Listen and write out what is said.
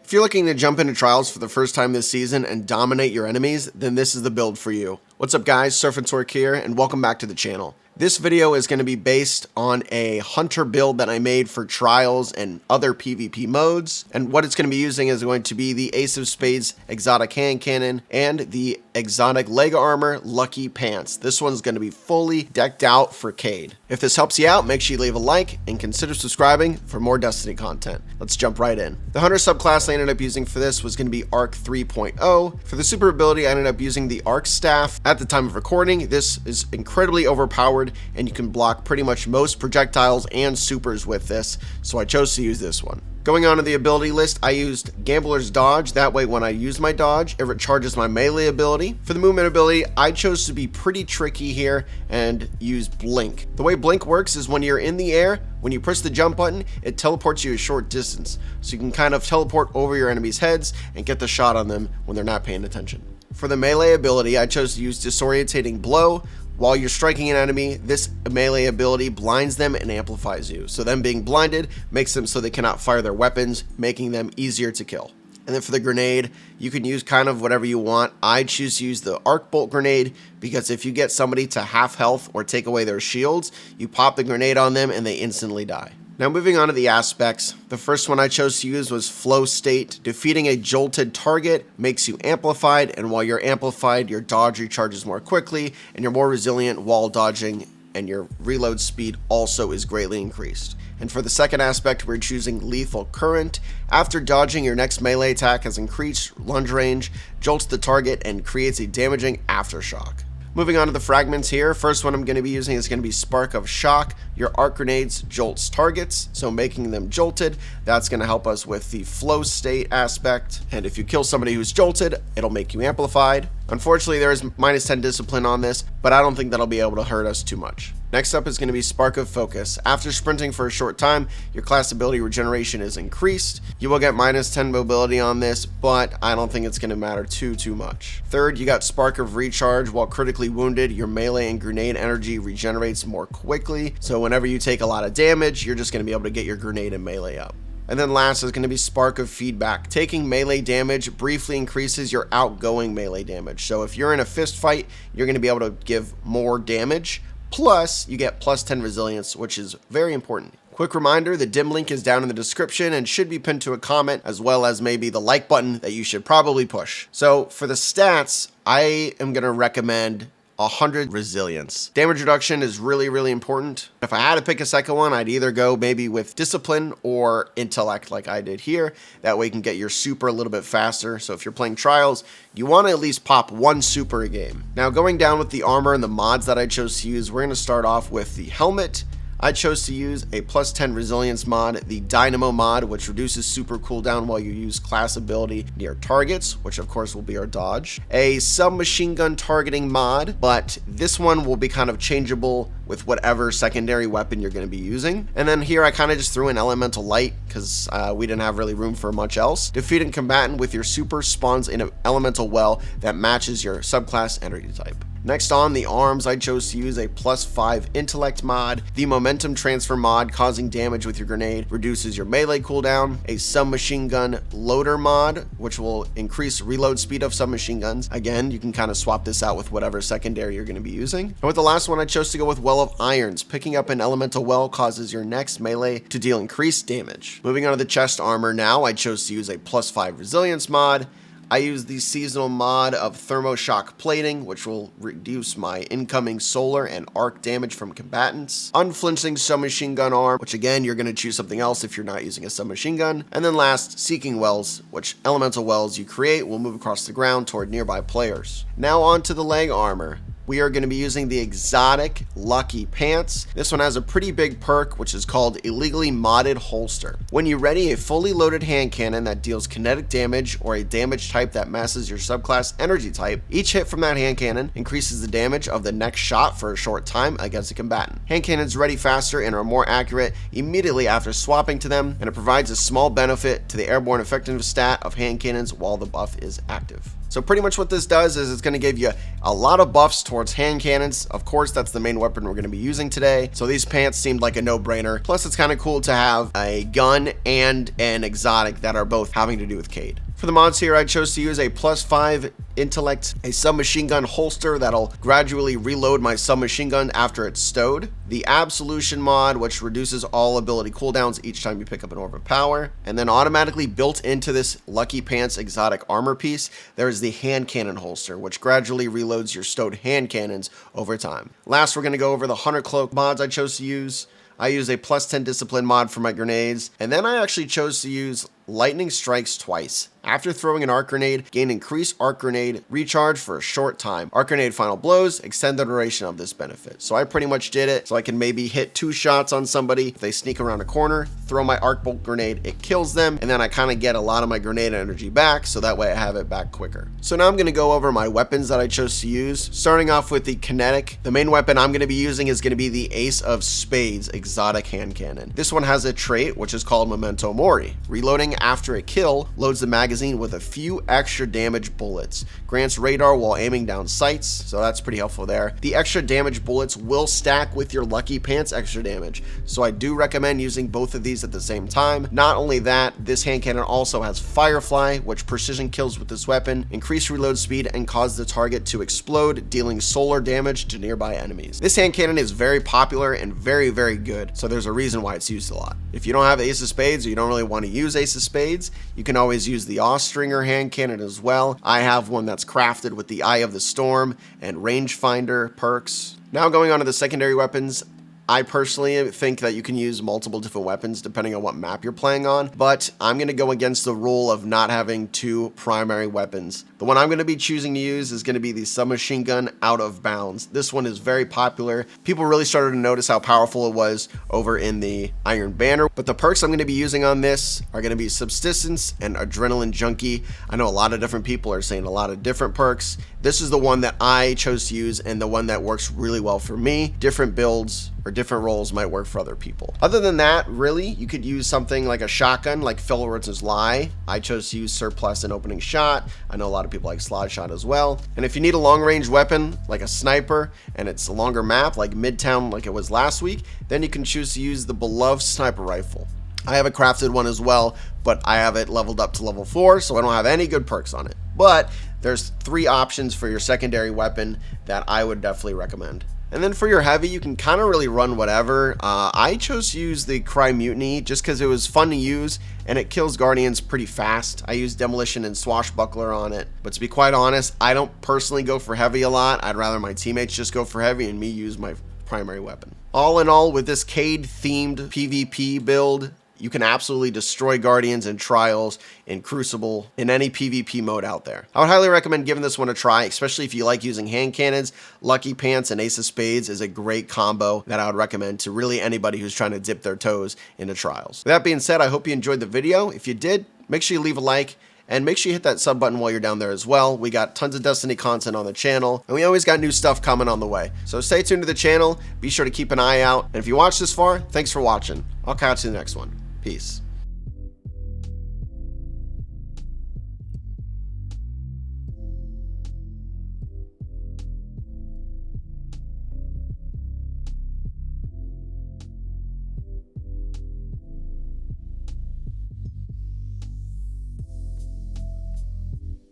If you're looking to jump into trials for the first time this season and dominate your enemies, then this is the build for you. What's up guys, Surf and Torque here, and welcome back to the channel. This video is going to be based on a hunter build that I made for trials and other PvP modes, and what it's going to be using is going to be the Ace of Spades exotic hand cannon and the exotic leg armor lucky pants. This one's going to be fully decked out for Cayde. If this helps you out, make sure you leave a like and consider subscribing for more Destiny content. Let's jump right in. The hunter subclass I ended up using for this was going to be Arc 3.0. For the super ability, I ended up using the Arc Staff. At the time of recording, this is incredibly overpowered and you can block pretty much most projectiles and supers with this, so I chose to use this one. Going on to the ability list, I used Gambler's Dodge. That way when I use my dodge, it recharges my melee ability. For the movement ability, I chose to be pretty tricky here and use Blink. The way Blink works is when you're in the air, when you press the jump button, it teleports you a short distance. So you can kind of teleport over your enemies' heads and get the shot on them when they're not paying attention. For the melee ability, I chose to use Disorientating Blow. While you're striking an enemy, this melee ability blinds them and amplifies you. So them being blinded makes them so they cannot fire their weapons, making them easier to kill. And then for the grenade, you can use kind of whatever you want. I choose to use the Arc Bolt grenade because if you get somebody to half health or take away their shields, you pop the grenade on them and they instantly die. Now moving on to the aspects, the first one I chose to use was Flow State. Defeating a jolted target makes you amplified, and while you're amplified, your dodge recharges more quickly, and you're more resilient while dodging, and your reload speed also is greatly increased. And for the second aspect, we're choosing Lethal Current. After dodging, your next melee attack has increased lunge range, jolts the target, and creates a damaging aftershock. Moving on to the fragments here, first one I'm going to be using is going to be Spark of Shock. Your arc grenades jolts targets, so making them jolted. That's going to help us with the flow state aspect. And if you kill somebody who's jolted, it'll make you amplified. Unfortunately, there is minus 10 discipline on this, but I don't think that'll be able to hurt us too much. Next up is going to be Spark of Focus. After sprinting for a short time, your class ability regeneration is increased. You will get minus 10 mobility on this, but I don't think it's going to matter too much. Third, you got Spark of Recharge. While critically wounded, your melee and grenade energy regenerates more quickly. So whenever you take a lot of damage, you're just going to be able to get your grenade and melee up. And then last is going to be Spark of Feedback. Taking melee damage briefly increases your outgoing melee damage. So if you're in a fist fight, you're going to be able to give more damage. Plus, you get plus 10 resilience, which is very important. Quick reminder, the dim link is down in the description and should be pinned to a comment, as well as maybe the like button that you should probably push. So for the stats, I am going to recommend 100 resilience. Damage reduction is really important. If I had to pick a second one, I'd either go maybe with discipline or intellect like I did here. That way you can get your super a little bit faster. So if you're playing trials, you want to at least pop one super a game. Now going down with the armor and the mods that I chose to use, we're going to start off with the helmet. I chose to use a plus 10 resilience mod, the Dynamo mod, which reduces super cooldown while you use class ability near targets, which of course will be our dodge. A submachine gun targeting mod, but this one will be kind of changeable with whatever secondary weapon you're going to be using. And then here I kind of just threw in Elemental Light because we didn't have really room for much else. Defeating combatant with your super spawns in an elemental well that matches your subclass energy type. Next on the arms, I chose to use a plus 5 intellect mod. The momentum transfer mod, causing damage with your grenade, reduces your melee cooldown. A submachine gun loader mod, which will increase reload speed of submachine guns. Again, you can kind of swap this out with whatever secondary you're going to be using. And with the last one, I chose to go with Well of Irons. Picking up an elemental well causes your next melee to deal increased damage. Moving on to the chest armor now, I chose to use a plus 5 resilience mod. I use the seasonal mod of Thermoshock Plating, which will reduce my incoming solar and arc damage from combatants. Unflinching submachine gun arm, which again, you're going to choose something else if you're not using a submachine gun. And then last, Seeking Wells, which elemental wells you create will move across the ground toward nearby players. Now on to the leg armor. We are going to be using the exotic lucky pants. This one has a pretty big perk, which is called illegally modded holster. When you ready a fully loaded hand cannon that deals kinetic damage or a damage type that matches your subclass energy type, each hit from that hand cannon increases the damage of the next shot for a short time against a combatant. Hand cannons ready faster and are more accurate immediately after swapping to them, and it provides a small benefit to the airborne effectiveness stat of hand cannons while the buff is active. So So pretty much what this does is it's going to give you a lot of buffs towards hand cannons. Of course, that's the main weapon we're going to be using today. So these pants seemed like a no-brainer. Plus, it's kind of cool to have a gun and an exotic that are both having to do with Cayde. For the mods here, I chose to use a +5 intellect, a submachine gun holster that'll gradually reload my submachine gun after it's stowed, the absolution mod, which reduces all ability cooldowns each time you pick up an orb of power, and then automatically built into this Lucky Pants exotic armor piece, there is the hand cannon holster, which gradually reloads your stowed hand cannons over time. Last, we're going to go over the hunter cloak mods I chose to use. I use a +10 discipline mod for my grenades, and then I actually chose to use lightning strikes twice. After throwing an arc grenade, gain increased arc grenade recharge for a short time. Arc grenade final blows extend the duration of this benefit. So I pretty much did it so I can maybe hit 2 shots on somebody. If they sneak around a corner, throw my arc bolt grenade, it kills them, and then I kind of get a lot of my grenade energy back, so that way I have it back quicker. So now I'm going to go over my weapons that I chose to use. Starting off with the kinetic, the main weapon I'm going to be using is going to be the Ace of Spades exotic hand cannon. This one has a trait which is called Memento Mori. Reloading after a kill loads the magazine with a few extra damage bullets, grants radar while aiming down sights, so that's pretty helpful there. The extra damage bullets will stack with your Lucky Pants extra damage, so I do recommend using both of these at the same time. Not only that, this hand cannon also has Firefly, which precision kills with this weapon, increase reload speed, and cause the target to explode, dealing solar damage to nearby enemies. This hand cannon is very popular and very, very good, so there's a reason why it's used a lot. If you don't have Ace of Spades or you don't really want to use Ace of Spades, you can always use the Austringer hand cannon as well. I have one that's crafted with the Eye of the Storm and rangefinder perks. Now going on to the secondary weapons, I personally think that you can use multiple different weapons depending on what map you're playing on, but I'm going to go against the rule of not having 2 primary weapons. The one I'm going to be choosing to use is going to be the submachine gun Out of Bounds. This one is very popular. People really started to notice how powerful it was over in the Iron Banner, but the perks I'm going to be using on this are going to be Subsistence and Adrenaline Junkie. I know a lot of different people are saying a lot of different perks. This is the one that I chose to use and the one that works really well for me. Different builds or different roles might work for other people. Other than that, really, you could use something like a shotgun, like Philortz's Lie. I chose to use Surplus and Opening Shot. I know a lot of people like Slide Shot as well. And if you need a long-range weapon, like a sniper, and it's a longer map, like Midtown, like it was last week, then you can choose to use the beloved sniper rifle. I have a crafted one as well, but I have it leveled up to level 4, so I don't have any good perks on it. But there's 3 options for your secondary weapon that I would definitely recommend. And then for your heavy, you can kind of really run whatever. I chose to use the Cry Mutiny just because it was fun to use and it kills Guardians pretty fast. I use Demolition and Swashbuckler on it. But to be quite honest, I don't personally go for heavy a lot. I'd rather my teammates just go for heavy and me use my primary weapon. All in all, with this Cayde themed PvP build, you can absolutely destroy Guardians in Trials, in Crucible, in any PvP mode out there. I would highly recommend giving this one a try, especially if you like using hand cannons. Lucky Pants and Ace of Spades is a great combo that I would recommend to really anybody who's trying to dip their toes into Trials. With that being said, I hope you enjoyed the video. If you did, make sure you leave a like, and make sure you hit that sub button while you're down there as well. We got tons of Destiny content on the channel, and we always got new stuff coming on the way. So stay tuned to the channel, be sure to keep an eye out, and if you watched this far, thanks for watching. I'll catch you in the next one. Peace.